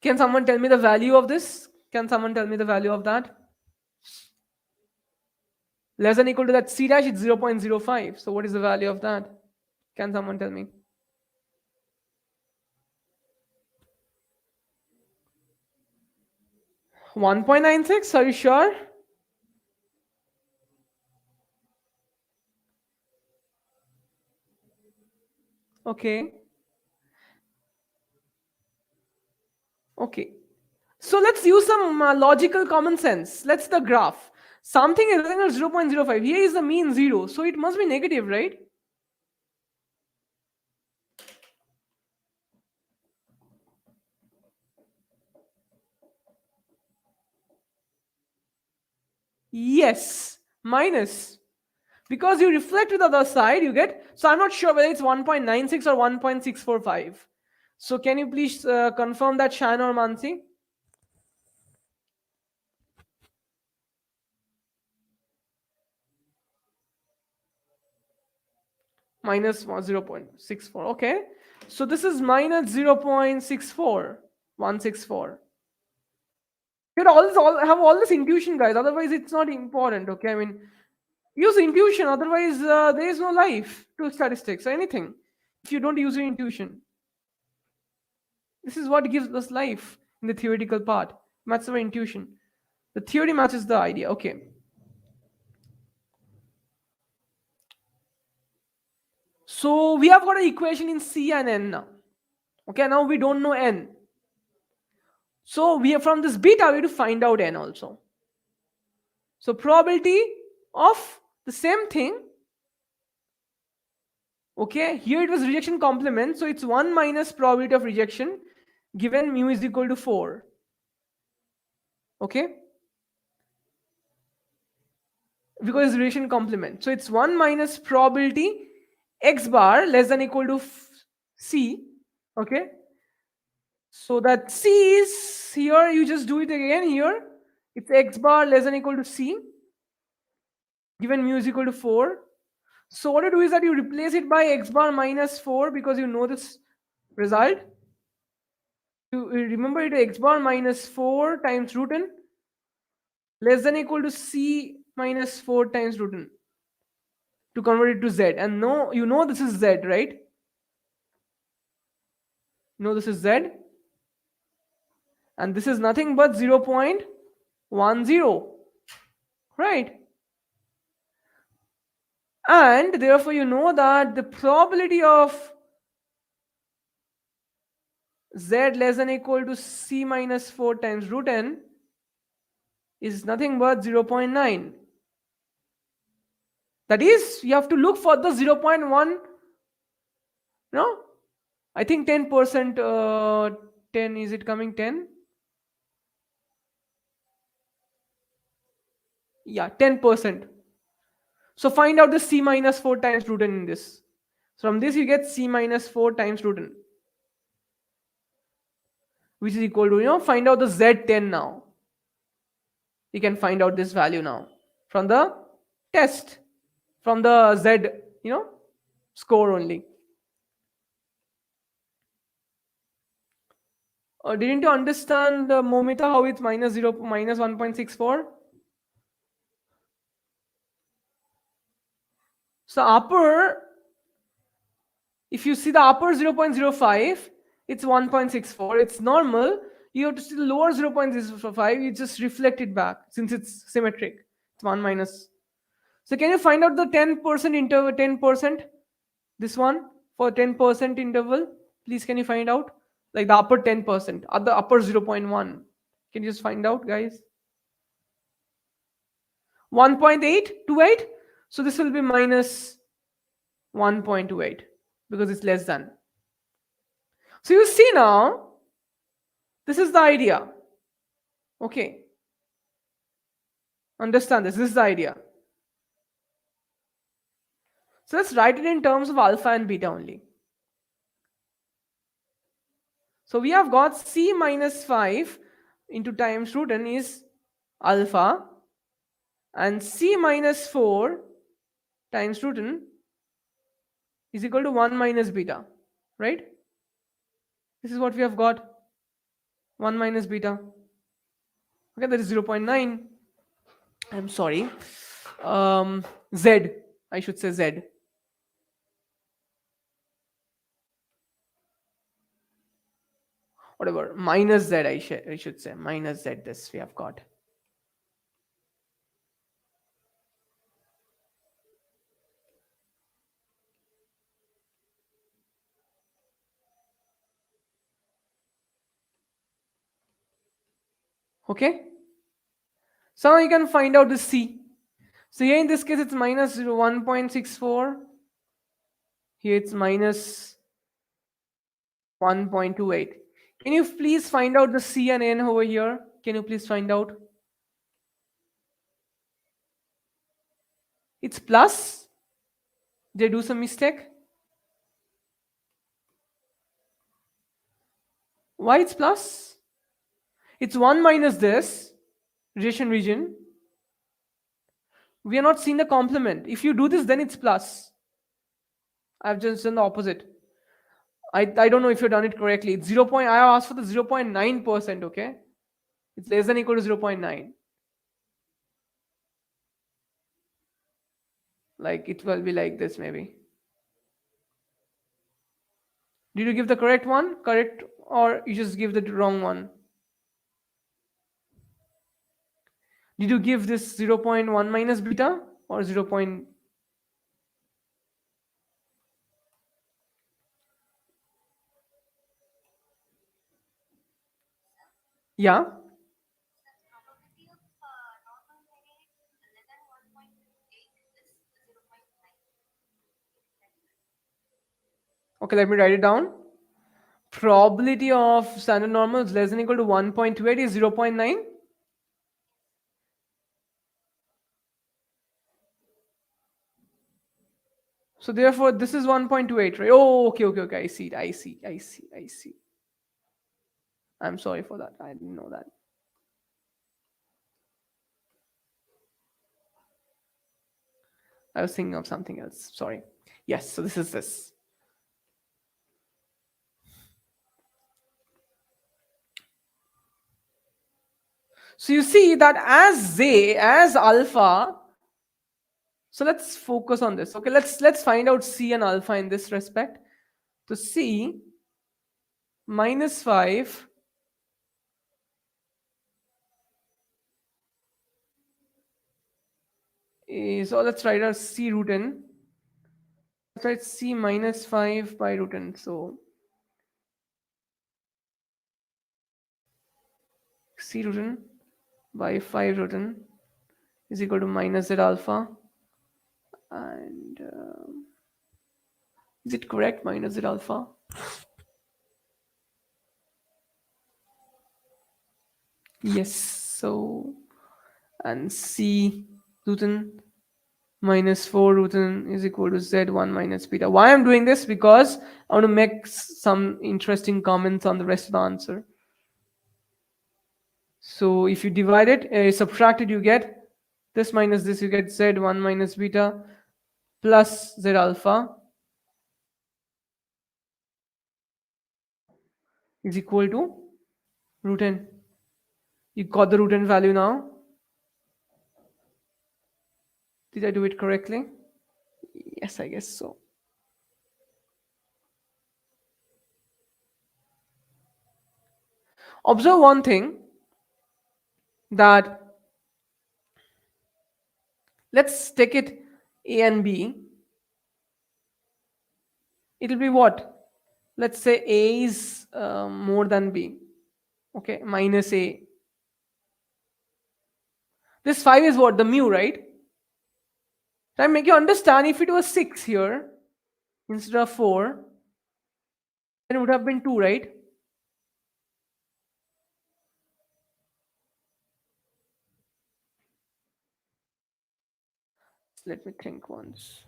can someone tell me the value of this? Can someone tell me the value of that? Less than equal to that C dash, it's 0.05. So what is the value of that? Can someone tell me? 1.96? Are you sure? Okay. Okay. So let's use some logical common sense. Let's the graph. Something is 0.05. Here is the mean 0. So it must be negative, right? Yes. Minus. Because you reflect to the other side, you get. So I'm not sure whether it's 1.96 or 1.645. So can you please confirm that, Shan or Mansi? Minus 0.64. Okay. So this is minus 0.64. 164. You have all this intuition, guys. Otherwise, it's not important. Okay, I mean, use intuition. Otherwise, there is no life to statistics or anything. If you don't use your intuition, this is what gives us life in the theoretical part. Matches our intuition. The theory matches the idea. Okay. So we have got an equation in C and N now. Okay, now we don't know N. So we have from this beta we have to find out N also. So probability of the same thing. Okay, here it was rejection complement. So it's 1 minus probability of rejection given mu is equal to 4. Okay, because it's rejection complement. So it's 1 minus probability x bar less than equal to C. Okay, so that C is here, you just do it again here. It's x bar less than equal to C given mu is equal to 4. So what you do is that you replace it by x bar minus 4 because you know this result. You remember it, x bar minus 4 times root n less than equal to C minus 4 times root n to convert it to Z. And no, you know this is Z, right? You know this is Z. And this is nothing but 0.10, right? And therefore you know that the probability of Z less than equal to C minus 4 times root n is nothing but 0.9. That is, you have to look for the 0.1, no? I think 10%, 10, is it coming 10? Yeah, 10%. So find out the C minus 4 times root n in this. From this you get C minus 4 times root n, which is equal to, find out the Z10 now. You can find out this value now from the test, from the Z, score only. Didn't you understand, Momita, how it's minus 1.64? So upper, if you see the upper 0.05, it's 1.64. It's normal. You have to see the lower 0.05. You just reflect it back since it's symmetric. It's 1 minus. So can you find out the 10% interval, 10%? This one for 10% interval. Please, can you find out? Like the upper 10%, or the upper 0.1. Can you just find out, guys? 1.828. So this will be minus 1.28 because it's less than. So you see now, this is the idea. Okay. Understand this. This is the idea. So let's write it in terms of alpha and beta only. So we have got C minus 5 into times root n is alpha, and C minus 4 times root n is equal to 1 minus beta, right? This is what we have got, 1 minus beta. Okay, that is 0.9. I'm sorry. Z, I should say Z. Whatever, minus Z, I should say, minus Z, this we have got. Okay. So now you can find out the C. So here in this case it's minus 1.64. Here it's minus 1.28. Can you please find out the C and N over here? Can you please find out? It's plus. Did I do some mistake? Why it's plus? It's 1 minus this rejection region. We are not seeing the complement. If you do this, then it's plus. I've just done the opposite. I don't know if you've done it correctly. It's 0. I asked for the 0.9%, okay? It's less than equal to 0.9. Like it will be like this maybe. Did you give the correct one? Correct, or you just give the wrong one? Did you give this 0.1 minus beta or 0. Yeah? Okay, let me write it down. Probability of standard normal is less than equal to 1.28 is 0.9. So therefore, this is 1.28, right? Oh, okay. I see it. I see. I'm sorry for that. I didn't know that. I was thinking of something else. Sorry. Yes, so this is this. So you see that as alpha, so let's focus on this. Okay, let's find out C and alpha in this respect. So C minus 5 is, so let's write out C root n. Let's write C minus 5 by root n. So C root n by 5 root n is equal to minus Z alpha. And is it correct? Minus Z alpha. Yes. So and C root n minus 4 root n is equal to Z1 minus beta. Why I'm doing this? Because I want to make some interesting comments on the rest of the answer. So if you divide it, subtract it, you get this minus this, you get Z1 minus beta plus Z alpha is equal to root n. You got the root n value now? Did I do it correctly? Yes, I guess so. Observe one thing, that let's take it A and B. It'll be what? Let's say A is more than B. Okay, minus A. This 5 is what? The mu, right? So I make you understand, if it was 6 here instead of 4, then it would have been 2, right? Let me think once.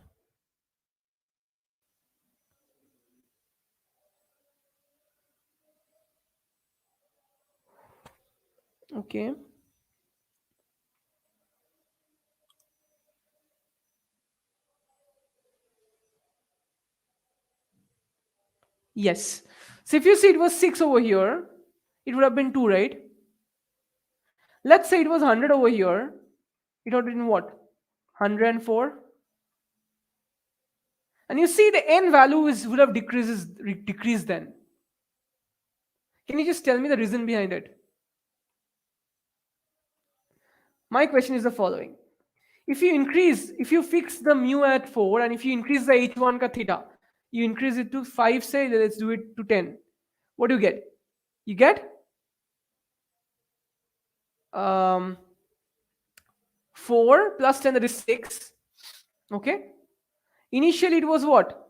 Okay. Yes. So if you see it was 6 over here, it would have been 2, right? Let's say it was 100 over here, it would have been what? 104. And you see the n value would have decreased then. Can you just tell me the reason behind it? My question is the following. If you fix the mu at 4 and if you increase the h1 ka theta, you increase it to 5, say, let's do it to 10. What do you get? You get 4 plus 10, that is 6. Okay. Initially it was what?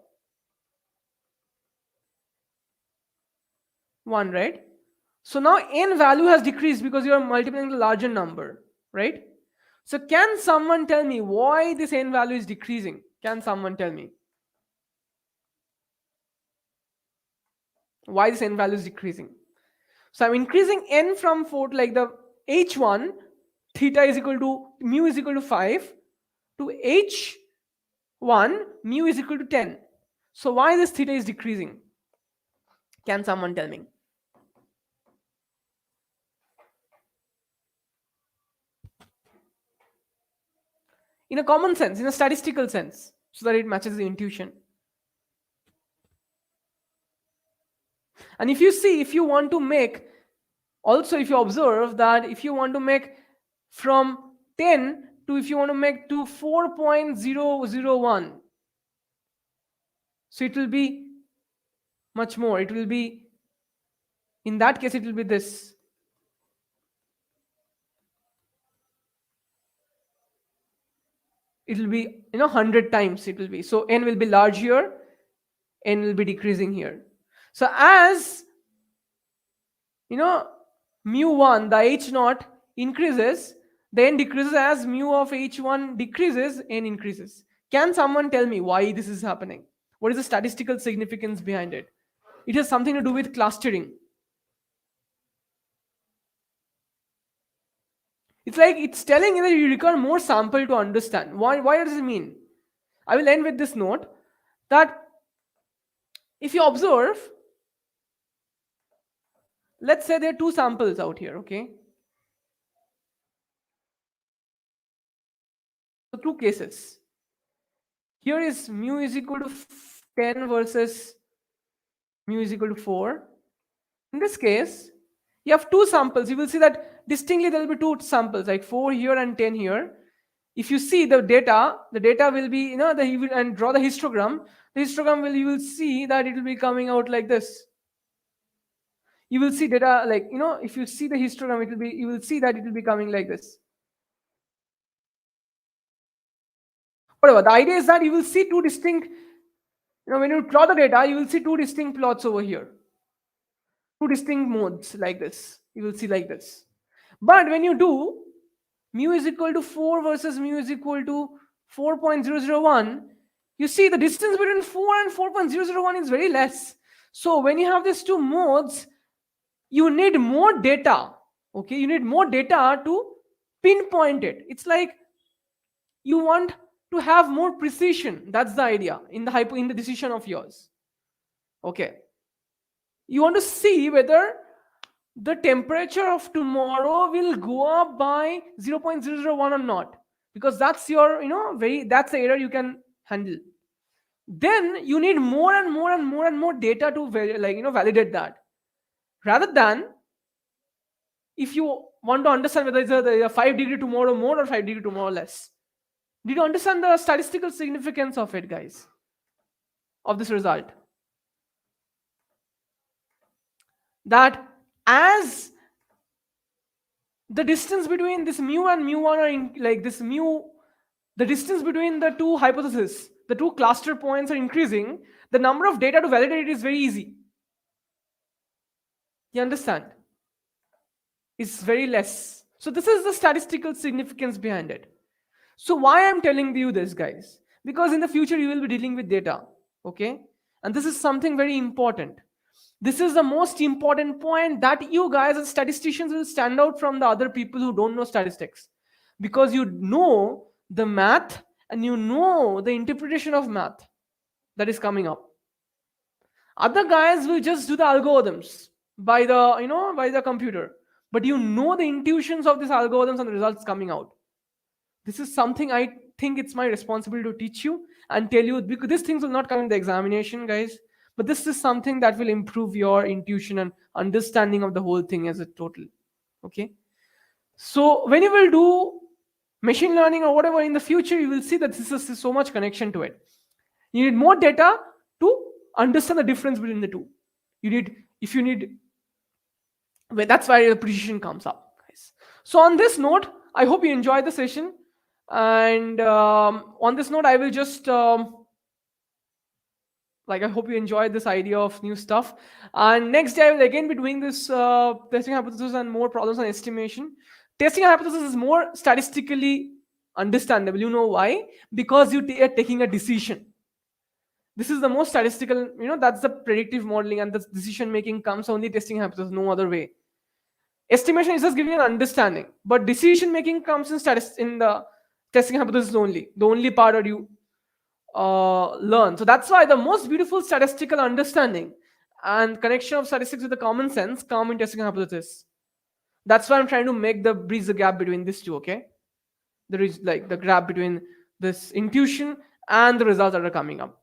1, right? So now n value has decreased because you are multiplying the larger number, right? So can someone tell me why this n value is decreasing? Can someone tell me why this n value is decreasing? So I'm increasing n from 4, like the h1 theta is equal to mu is equal to 5 to h1 mu is equal to 10. So why this theta is decreasing? Can someone tell me? In a common sense, in a statistical sense, so that it matches the intuition. And if you see, if you want to make, also if you observe that if you want to make from 10 to, if you want to make to 4.001, so it will be much more. It will be, in that case, it will be this. It will be, 100 times it will be. So n will be large here, n will be decreasing here. So as mu1, the h naught increases, the n decreases. As mu of h1 decreases, n increases. Can someone tell me why this is happening? What is the statistical significance behind it? It has something to do with clustering. It's like it's telling you that you require more sample to understand. Why does it mean? I will end with this note that if you observe, let's say there are two samples out here, okay? So two cases. Here is mu is equal to 10 versus mu is equal to 4. In this case, you have two samples. You will see that distinctly there will be two samples, like 4 here and 10 here. If you see the data will be, and draw the histogram. The histogram will, you will see that it will be coming out like this. You will see data like, if you see the histogram, it will be, you will see that it will be coming like this. Whatever. The idea is that you will see two distinct, when you plot the data, you will see two distinct plots over here. Two distinct modes like this. You will see like this. But when you do mu is equal to 4 versus mu is equal to 4.001, you see the distance between 4 and 4.001 is very less. So when you have these two modes, you need more data. Okay, you need more data to pinpoint it. It's like you want to have more precision. That's the idea in the decision of yours. Okay, you want to see whether the temperature of tomorrow will go up by 0.001 or not, because that's your, that's the error you can handle. Then you need more and more and more and more data to validate that, rather than if you want to understand whether it's a 5 degree tomorrow more or 5 degree tomorrow less. Did you understand the statistical significance of it, guys, of this result? That as the distance between this mu and mu1 are like this mu, the distance between the two hypotheses, the two cluster points are increasing, the number of data to validate it is very easy. You understand? It's very less. So this is the statistical significance behind it. So why I'm telling you this, guys? Because in the future you will be dealing with data, okay? And this is something very important. This is the most important point, that you guys as statisticians will stand out from the other people who don't know statistics, because you know the math and you know the interpretation of math that is coming up. Other guys will just do the algorithms by the computer, but you know the intuitions of these algorithms and the results coming out. This is something I think it's my responsibility to teach you and tell you, because these things will not come in the examination, guys. But this is something that will improve your intuition and understanding of the whole thing as a total. Okay. So when you will do machine learning or whatever in the future, you will see that this is so much connection to it. You need more data to understand the difference between the two. That's why the precision comes up, guys. So on this note, I hope you enjoyed the session. And on this note, I will just I hope you enjoyed this idea of new stuff. And next day I will again be doing this testing hypothesis and more problems on estimation. Testing hypothesis is more statistically understandable. You know why? Because you are taking a decision. This is the most statistical, that's the predictive modeling, and the decision making comes only testing hypothesis, no other way. Estimation is just giving an understanding, but decision making comes in the testing hypothesis only. The only part that you learn. So that's why the most beautiful statistical understanding and connection of statistics with the common sense come in testing hypothesis. That's why I'm trying to make the bridge the gap between these two. Okay, there is like the gap between this intuition and the results that are coming up.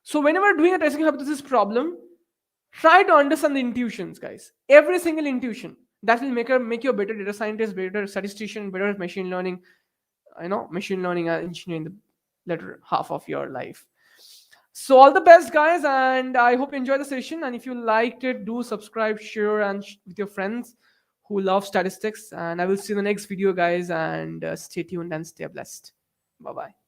So whenever doing a testing hypothesis problem, try to understand the intuitions, guys. Every single intuition that will make you a better data scientist, better statistician, better machine learning, machine learning and engineering the later half of your life. So all the best, guys, and I hope you enjoyed the session. And if you liked it, do subscribe, share, and with your friends who love statistics. And I will see you in the next video, guys. And stay tuned and stay blessed. Bye bye.